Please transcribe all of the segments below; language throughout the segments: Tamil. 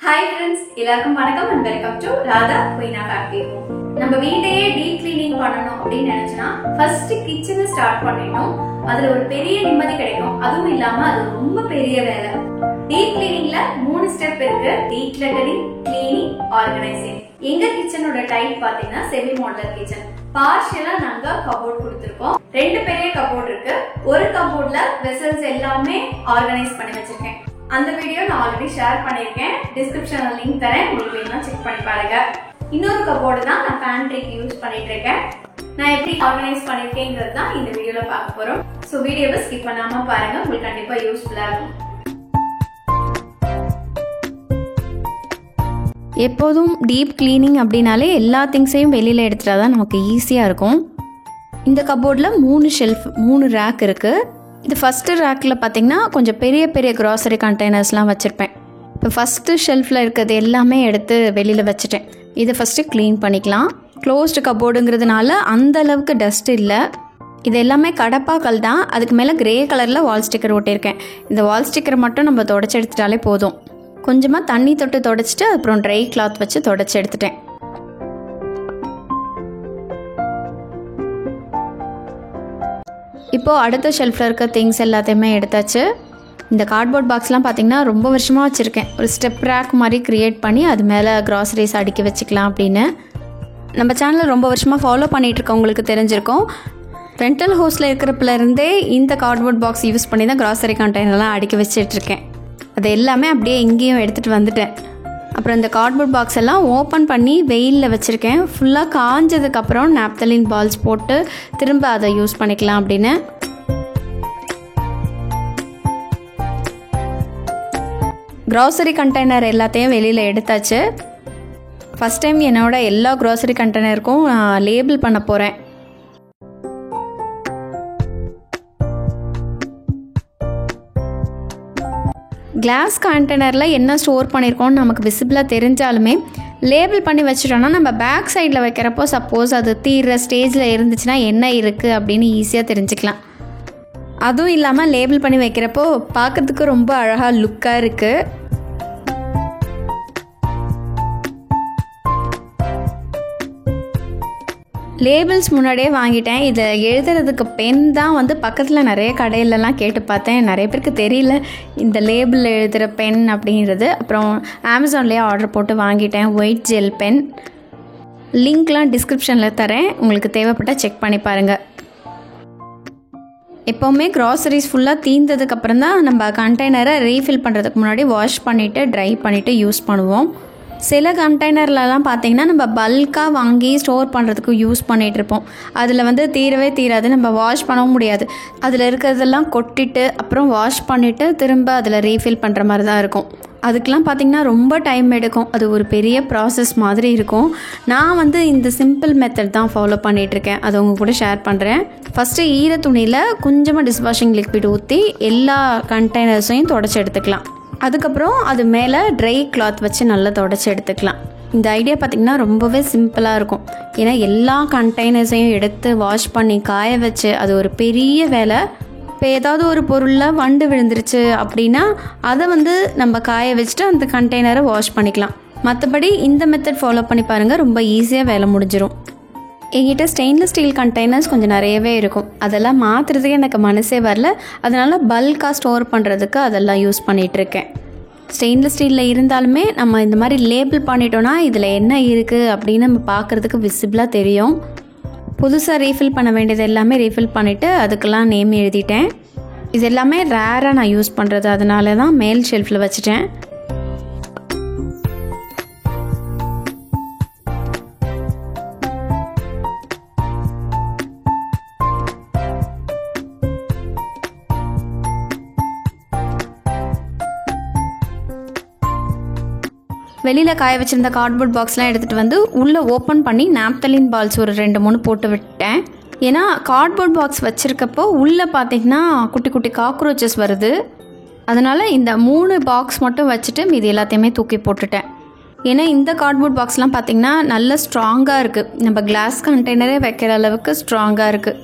Hi friends, எல்லாருக்கும் வணக்கம் and welcome to Radha Queen of Happy Home. நம்ம வீட்டையே டீப் கிளீனிங் பண்ணனும் அப்படி நினைச்சனா ஃபர்ஸ்ட் கிச்சனை ஸ்டார்ட் பண்ணிடணும். அதுல ஒரு பெரிய நிம்மதி கிடைக்கும். அதுவும் இல்லாம அது ரொம்ப பெரிய வேலை. டீப் கிளீனிங்ல 3 ஸ்டெப் இருக்கு. Decluttering, cleaning, organising. எங்க கிச்சனோட டைப் பாத்தீங்கன்னா செமி மாடுலர் கிச்சன். பார்ஷியலா நாங்க கபோர்ட் கொடுத்திருக்கோம். 2 பெரிய கபோர்ட் இருக்கு. ஒரு கபோர்ட்ல வெசல்ஸ் எல்லாமே ஆர்கனைஸ் பண்ணி வச்சிருக்கேன். அந்த வீடியோ நான் ஆல்ரெடி ஷேர் பண்ணிருக்கேன். டிஸ்கிரிப்ஷன்ல லிங்க் தரேன். உங்களுக்கு வேணும்னா செக் பண்ணி பாருங்க. இன்னொரு கபோர்டு தான் நான் பேண்ட்ரிக்கு யூஸ் பண்ணிட்டு இருக்கேன். நான் எப்படி ஆர்கனைஸ் பண்ணிருக்கேங்கிறது தான் இந்த வீடியோல பார்க்க போறோம். சோ வீடியோவை ஸ்கிப் பண்ணாம பாருங்க. உங்களுக்கு கண்டிப்பா யூஸ்ஃபுல்லா இருக்கும். எப்போதும் டீப் கிளீனிங் அப்படின்னாலே எல்லா திங்ஸையும் வெளியில் எடுத்துட்டா தான் நமக்கு ஈஸியாக இருக்கும். இந்த கபோர்டில் 3 ஷெல்ஃப் 3 ரேக் இருக்குது. இது ஃபஸ்ட்டு ரேக்கில் பார்த்திங்கன்னா கொஞ்சம் பெரிய பெரிய க்ராசரி கண்டெய்னர்ஸ்லாம் வச்சுருப்பேன். இப்போ ஃபஸ்ட்டு ஷெல்ஃபில் இருக்கிறது எல்லாமே எடுத்து வெளியில் வச்சுட்டேன். இதை ஃபஸ்ட்டு க்ளீன் பண்ணிக்கலாம். க்ளோஸ்டு கபோர்டுங்கிறதுனால அந்த அளவுக்கு டஸ்ட் இல்லை. இது எல்லாமே கடப்பாக்கல் தான். அதுக்கு மேலே கிரே கலரில் வால் ஸ்டிக்கர் ஒட்டியிருக்கேன். இந்த வால் ஸ்டிக்கரை மட்டும் நம்ம தொடச்சி எடுத்துட்டாலே போதும். கொஞ்சமாக தண்ணி தொட்டு தொடச்சிட்டு அப்புறம் ட்ரை கிளாத் வச்சு தொடச்சி எடுத்துட்டேன். இப்போது அடுத்த ஷெல்ஃபில் இருக்க திங்ஸ் எல்லாத்தையுமே எடுத்தாச்சு. இந்த கார்ட்போர்ட் பாக்ஸ்லாம் பார்த்திங்கன்னா ரொம்ப வருஷமாக வச்சுருக்கேன். ஒரு ஸ்டெப் ரேக் மாதிரி க்ரியேட் பண்ணி அது மேலே க்ராசரிஸ் அடுக்கி வச்சுக்கலாம் அப்படின்னு. நம்ம சேனலை ரொம்ப வருஷமாக ஃபாலோ பண்ணிகிட்ருக்கவங்களுக்கு தெரிஞ்சிருக்கோம். ரெண்டல் ஹவுஸில் இருக்கிறப்பிலேருந்தே இந்த கார்ட்போர்ட் பாக்ஸ் யூஸ் பண்ணி தான் க்ராசரி கண்டெய்னர்லாம் அடுக்கி வச்சிட்ருக்கேன். அது எல்லாமே அப்படியே எங்கேயும் எடுத்துகிட்டு வந்துட்டேன். அப்புறம் இந்த கார்ட்போர்ட் பாக்ஸ் எல்லாம் ஓப்பன் பண்ணி வெயிலில் வச்சுருக்கேன். ஃபுல்லாக காஞ்சதுக்கப்புறம் நாப்தலின் பால்ஸ் போட்டு திரும்ப அதை யூஸ் பண்ணிக்கலாம் அப்படின்னு. க்ராசரி கண்டெய்னர் எல்லாத்தையும் வெளியில் எடுத்தாச்சு. ஃபஸ்ட் டைம் என்னோட எல்லா க்ராசரி கண்டெய்னருக்கும் நான் லேபிள் பண்ண போகிறேன். கிளாஸ் கண்டெய்னரில் என்ன ஸ்டோர் பண்ணியிருக்கோன்னு நமக்கு விசிபிளாக தெரிஞ்சாலுமே லேபிள் பண்ணி வச்சுட்டோன்னா நம்ம பேக் சைடில் வைக்கிறப்போ சப்போஸ் அது தீர்ற ஸ்டேஜில் இருந்துச்சுன்னா என்ன இருக்குது அப்படின்னு ஈஸியாக தெரிஞ்சுக்கலாம். அதுவும் இல்லாமல் லேபிள் பண்ணி வைக்கிறப்போ பார்க்குறதுக்கு ரொம்ப அழகாக லுக்காக இருக்குது. லேபிள்ஸ் முன்னாடியே வாங்கிட்டேன். இதை எழுதுறதுக்கு பென் தான் பக்கத்தில் நிறைய கடையிலலாம் கேட்டு பார்த்தேன். நிறைய பேருக்கு தெரியல இந்த லேபிள் எழுதுகிற பென் அப்படிங்கிறது. அப்புறம் அமேசான்லேயே ஆர்டர் போட்டு வாங்கிட்டேன். White gel pen. லிங்க்லாம் டிஸ்கிரிப்ஷனில் தரேன். உங்களுக்கு தேவைப்பட்டால் செக் பண்ணி பாருங்கள். எப்போவுமே க்ராசரிஸ் ஃபுல்லாக தீர்ந்ததுக்கப்புறம் தான் நம்ம கண்டெய்னரை ரீஃபில் பண்ணுறதுக்கு முன்னாடி வாஷ் பண்ணிவிட்டு ட்ரை பண்ணிவிட்டு யூஸ் பண்ணுவோம். சில கண்டெய்னர்லலாம் பார்த்திங்கன்னா நம்ம பல்காக வாங்கி ஸ்டோர் பண்ணுறதுக்கு யூஸ் பண்ணிகிட்ருப்போம். அதில் தீரவே தீராது. நம்ம வாஷ் பண்ணவும் முடியாது. அதில் இருக்கிறதெல்லாம் கொட்டிட்டு அப்புறம் வாஷ் பண்ணிவிட்டு திரும்ப அதில் ரீஃபில் பண்ணுற மாதிரி தான் இருக்கும். அதுக்கெலாம் பார்த்திங்கன்னா ரொம்ப டைம் எடுக்கும். அது ஒரு பெரிய ப்ராசஸ் மாதிரி இருக்கும். நான் இந்த சிம்பிள் மெத்தட் தான் ஃபாலோ பண்ணிகிட்ருக்கேன். அதை உங்கள் கூட ஷேர் பண்ணுறேன். ஃபஸ்ட்டு ஈர துணியில் கொஞ்சமாக டிஷ்வாஷிங் லிக்விட் ஊற்றி எல்லா கண்டெய்னர்ஸையும் தொடச்சி எடுத்துக்கலாம். அதுக்கப்புறம் அது மேலே ட்ரை கிளாத் வச்சு நல்லா தொடச்சி எடுத்துக்கலாம். இந்த ஐடியா பார்த்திங்கன்னா ரொம்பவே சிம்பிளாக இருக்கும். ஏன்னா எல்லா கண்டெய்னர்ஸையும் எடுத்து வாஷ் பண்ணி காய வச்சு அது ஒரு பெரிய வேலை. இப்போ ஏதாவது ஒரு பொருளில் வண்டு விழுந்துருச்சு அப்படின்னா அதை நம்ம காய வச்சுட்டு அந்த கண்டெய்னரை வாஷ் பண்ணிக்கலாம். மற்றபடி இந்த மெத்தட் ஃபாலோ பண்ணி பாருங்கள். ரொம்ப ஈஸியாக வேலை முடிஞ்சிடும். என்கிட்ட ஸ்டெயின்லெஸ் ஸ்டீல் கண்டெய்னர்ஸ் கொஞ்சம் நிறையவே இருக்கும். அதெல்லாம் மாற்றுறதுக்கு எனக்கு மனசே வரல. அதனால் பல்காக ஸ்டோர் பண்ணுறதுக்கு அதெல்லாம் யூஸ் பண்ணிகிட்ருக்கேன். ஸ்டெயின்லெஸ் ஸ்டீலில் இருந்தாலுமே நம்ம இந்த மாதிரி லேபிள் பண்ணிட்டோன்னா இதில் என்ன இருக்குது அப்படின்னு நம்ம பார்க்குறதுக்கு விசிபிளாக தெரியும். புதுசாக ரீஃபில் பண்ண வேண்டியது எல்லாமே ரீஃபில் பண்ணிவிட்டு அதுக்கெல்லாம் நேம் எழுதிட்டேன். இது எல்லாமே ரேராக நான் யூஸ் பண்ணுறது. அதனால தான் மேல் ஷெல்ஃபில் வச்சுட்டேன். வெளியில் காய வச்சுருந்த கார்ட்போர்ட் பாக்ஸ்லாம் எடுத்துகிட்டு உள்ளே ஓப்பன் பண்ணி நாப்தலின் பால்ஸ் ஒரு 2-3 போட்டு விட்டேன். ஏன்னா கார்ட்போர்ட் பாக்ஸ் வச்சுருக்கப்போ உள்ளே பார்த்திங்கன்னா குட்டி குட்டி காக்ரோச்சஸ் வருது. அதனால் இந்த 3 பாக்ஸ் மட்டும் வச்சுட்டு மீதி எல்லாத்தையுமே தூக்கி போட்டுட்டேன். ஏன்னா இந்த கார்ட்போர்ட் பாக்ஸ்லாம் பார்த்திங்கன்னா நல்ல ஸ்ட்ராங்காக இருக்குது. நம்ம கிளாஸ் கண்டெய்னரே வைக்கிற அளவுக்கு ஸ்ட்ராங்காக இருக்குது.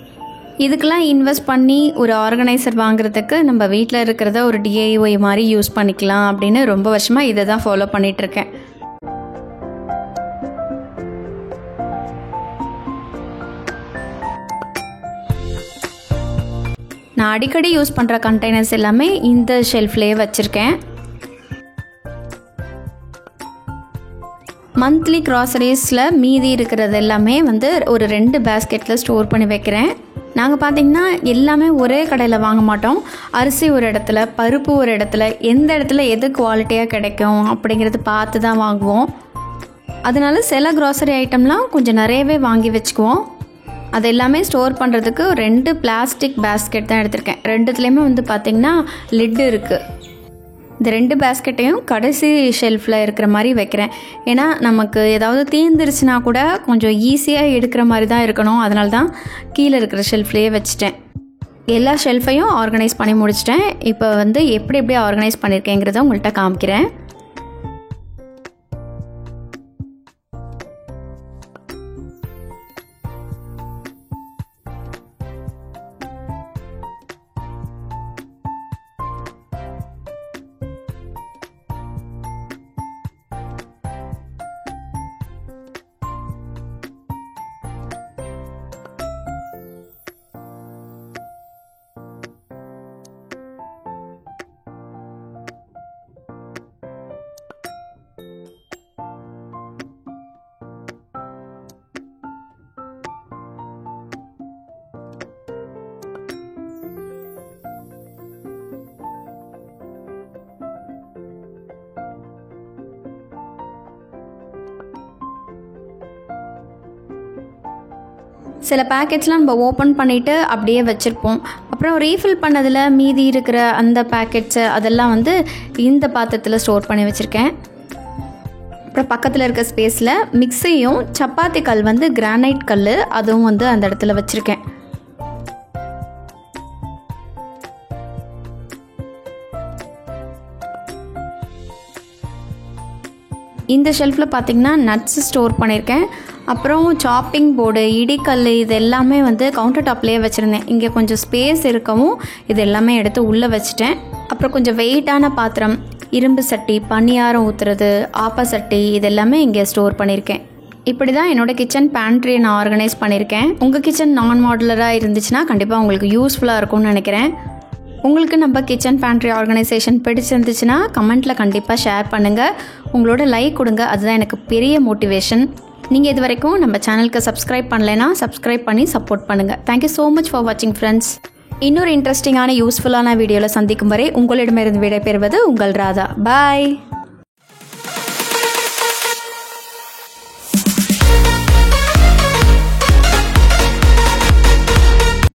இதுக்கெல்லாம் இன்வெஸ்ட் பண்ணி ஒரு ஆர்கனைசர் வாங்குறதுக்கு நம்ம வீட்டில் இருக்கிறத ஒரு DIY மாதிரி யூஸ் பண்ணிக்கலாம் அப்படின்னு ரொம்ப வருஷமாக இதை தான் ஃபாலோ பண்ணிகிட்ருக்கேன். நான் அடிக்கடி யூஸ் பண்ணுற கண்டெய்னர்ஸ் எல்லாமே இந்த ஷெல்ஃப்லேயே வச்சுருக்கேன். மந்த்லி க்ராசரிஸில் மீதி இருக்கிறது எல்லாமே வந்து ஒரு 2 பேஸ்கெட்டில் ஸ்டோர் பண்ணி வைக்கிறேன். நாங்கள் பார்த்திங்கன்னா எல்லாமே ஒரே கடையில் வாங்க மாட்டோம். அரிசி ஒரு இடத்துல, பருப்பு ஒரு இடத்துல, எந்த இடத்துல எது குவாலிட்டியாக கிடைக்கும் அப்படிங்கிறது பார்த்து தான் வாங்குவோம். அதனால சில க்ராசரி ஐட்டம்லாம் கொஞ்சம் நிறையவே வாங்கி வச்சுக்குவோம். அது எல்லாமே ஸ்டோர் பண்ணுறதுக்கு 2 பிளாஸ்டிக் பேஸ்கெட் தான் எடுத்திருக்கேன். 2துலேயுமே வந்து பார்த்திங்கன்னா லிட்டு இருக்குது. இந்த 2 பேஸ்கெட்டையும் கடைசி ஷெல்ஃபில் இருக்கிற மாதிரி வைக்கிறேன். ஏன்னா நமக்கு ஏதாவது தீர்ந்துருச்சுன்னா கூட கொஞ்சம் ஈஸியாக எடுக்கிற மாதிரி தான் இருக்கணும். அதனால தான் கீழே இருக்கிற ஷெல்ஃப்லேயே வச்சுட்டேன். எல்லா ஷெல்ஃபையும் ஆர்கனைஸ் பண்ணி முடிச்சிட்டேன். இப்போ வந்து எப்படி ஆர்கனைஸ் பண்ணியிருக்கேங்கிறத உங்கள்கிட்ட காமிக்கிறேன். சில பேக்கெட்ஸ்லாம் நம்ம ஓப்பன் பண்ணிவிட்டு அப்படியே வச்சுருப்போம். அப்புறம் ரீஃபில் பண்ணதில் மீதி இருக்கிற அந்த பேக்கெட்ஸு அதெல்லாம் வந்து இந்த பாத்திரத்தில் ஸ்டோர் பண்ணி வச்சுருக்கேன். அப்புறம் பக்கத்தில் இருக்க ஸ்பேஸில் மிக்ஸியும் சப்பாத்தி கல் வந்து கிரானைட் கல் அதுவும் வந்து அந்த இடத்துல வச்சுருக்கேன். இந்த ஷெல்ஃபில் பார்த்திங்கன்னா நட்ஸ் ஸ்டோர் பண்ணியிருக்கேன். அப்புறம் சாப்பிங் போர்டு, இடிக்கல் இது எல்லாமே வந்து கவுண்டர் டாப்லேயே வச்சுருந்தேன். இங்கே கொஞ்சம் ஸ்பேஸ் இருக்கவும் இது எல்லாமே எடுத்து உள்ளே வச்சுட்டேன். அப்புறம் கொஞ்சம் வெயிட்டான பாத்திரம், இரும்பு சட்டி, பனியாரம் ஊற்றுறது, ஆப்ப சட்டி இது எல்லாமே இங்கே ஸ்டோர் பண்ணியிருக்கேன். இப்படி தான் என்னோடய கிச்சன் பேண்ட்ரியை நான் ஆர்கனைஸ் பண்ணியிருக்கேன். உங்கள் கிச்சன் நான் மாடுலராக இருந்துச்சுன்னா கண்டிப்பாக உங்களுக்கு யூஸ்ஃபுல்லாக இருக்கும்னு நினைக்கிறேன். உங்களுக்கு நம்ம கிச்சன் பேண்ட்ரி ஆர்கனைசேஷன் பிடிச்சிருந்துச்சுன்னா கமெண்ட்டில் கண்டிப்பாக ஷேர் பண்ணுங்கள். உங்களோட லைக் கொடுங்க, அதுதான் எனக்கு பெரிய மோட்டிவேஷன். நீங்கள் இது வரைக்கும் நம்ம சேனலுக்கு சப்ஸ்கிரைப் பண்ணலைன்னா சப்ஸ்கிரைப் பண்ணி சப்போர்ட் பண்ணுங்கள். தேங்க்யூ ஸோ மச் ஃபார் வாட்சிங் ஃப்ரெண்ட்ஸ். இன்னொரு இன்ட்ரெஸ்டிங்கான யூஸ்ஃபுல்லான வீடியோவில் சந்திக்கும் வரை உங்களிடமிருந்து விடைபெறுவது உங்கள் ராதா. பாய்.